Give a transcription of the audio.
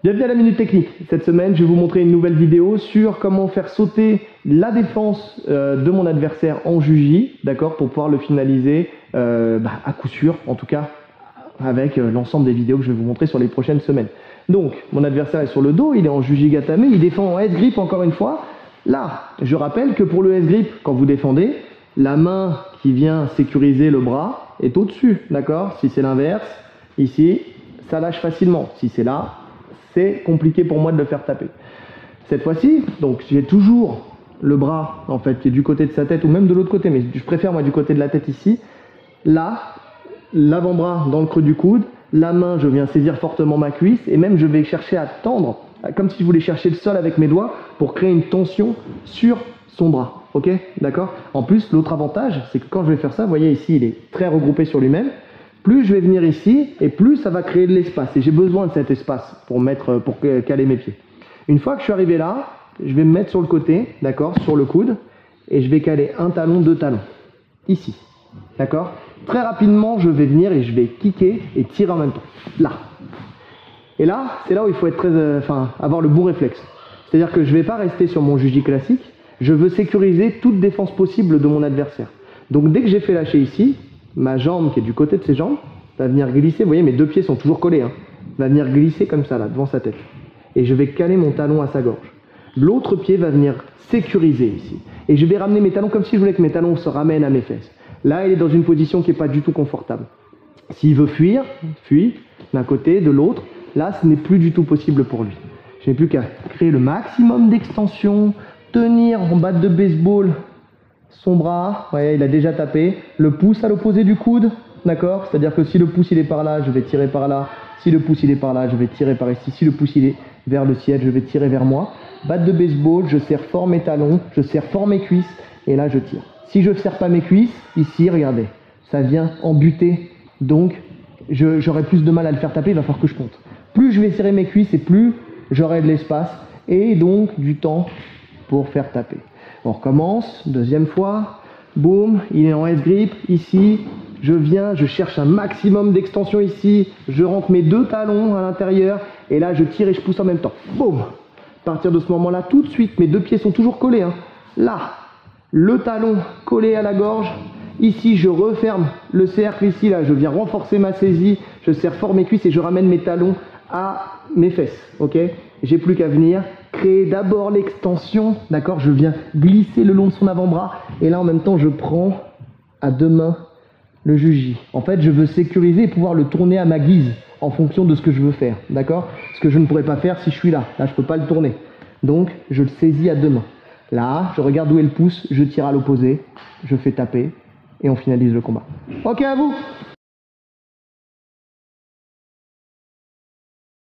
Bienvenue à la Minute Technique. Cette semaine, je vais vous montrer une nouvelle vidéo sur comment faire sauter la défense de mon adversaire en juji, d'accord, pour pouvoir le finaliser à coup sûr, en tout cas avec l'ensemble des vidéos que je vais vous montrer sur les prochaines semaines. Donc, mon adversaire est sur le dos, il est en juji gatame, il défend en S-grip encore une fois. Là, je rappelle que pour le S-grip, quand vous défendez, la main qui vient sécuriser le bras est au-dessus, d'accord? Si c'est l'inverse, ici, ça lâche facilement. Si c'est là, c'est compliqué pour moi de le faire taper. Cette fois-ci, donc j'ai toujours le bras en fait qui est du côté de sa tête ou même de l'autre côté, mais je préfère moi du côté de la tête ici. Là, l'avant-bras dans le creux du coude, la main je viens saisir fortement ma cuisse et même je vais chercher à tendre, comme si je voulais chercher le sol avec mes doigts pour créer une tension sur son bras. Ok, d'accord? En plus, l'autre avantage, c'est que quand je vais faire ça, vous voyez ici, il est très regroupé sur lui-même. Plus je vais venir ici, et plus ça va créer de l'espace. Et j'ai besoin de cet espace pour caler mes pieds. Une fois que je suis arrivé là, je vais me mettre sur le côté, d'accord, sur le coude, et je vais caler un talon, deux talons. Ici, d'accord? Très rapidement, je vais venir et je vais kicker et tirer en même temps. Là. Et là, c'est là où il faut être avoir le bon réflexe. C'est-à-dire que je ne vais pas rester sur mon juji classique, je veux sécuriser toute défense possible de mon adversaire. Donc dès que j'ai fait lâcher ici, ma jambe qui est du côté de ses jambes va venir glisser, vous voyez mes deux pieds sont toujours collés, va venir glisser comme ça là, devant sa tête. Et je vais caler mon talon à sa gorge. L'autre pied va venir sécuriser ici. Et je vais ramener mes talons comme si je voulais que mes talons se ramènent à mes fesses. Là, il est dans une position qui n'est pas du tout confortable. S'il veut fuir, fuit d'un côté, de l'autre. Là, ce n'est plus du tout possible pour lui. Je n'ai plus qu'à créer le maximum d'extension, tenir en batte de baseball son bras, ouais, il a déjà tapé, le pouce à l'opposé du coude, d'accord? C'est-à-dire que si le pouce il est par là, je vais tirer par là, si le pouce il est par là, je vais tirer par ici, si le pouce il est vers le ciel, je vais tirer vers moi. Batte de baseball, je serre fort mes talons, je serre fort mes cuisses, et là je tire. Si je ne serre pas mes cuisses, ici, regardez, ça vient en butée, donc j'aurai plus de mal à le faire taper, il va falloir que je compte. Plus je vais serrer mes cuisses et plus j'aurai de l'espace, et donc du temps pour faire taper. On recommence, deuxième fois, boum, il est en S-grip, ici, je viens, je cherche un maximum d'extension ici, je rentre mes deux talons à l'intérieur, et là je tire et je pousse en même temps, boum. À partir de ce moment-là, tout de suite, mes deux pieds sont toujours collés, là, le talon collé à la gorge, ici je referme le cercle, ici, là, je viens renforcer ma saisie, je serre fort mes cuisses et je ramène mes talons à mes fesses, ok? J'ai plus qu'à venir créer d'abord l'extension, d'accord? Je viens glisser le long de son avant-bras et là en même temps je prends à deux mains le juji. En fait, je veux sécuriser et pouvoir le tourner à ma guise en fonction de ce que je veux faire, d'accord? Ce que je ne pourrais pas faire si je suis là. Là, je ne peux pas le tourner. Donc, je le saisis à deux mains. Là, je regarde où est le pouce, je tire à l'opposé, je fais taper et on finalise le combat. Ok, à vous!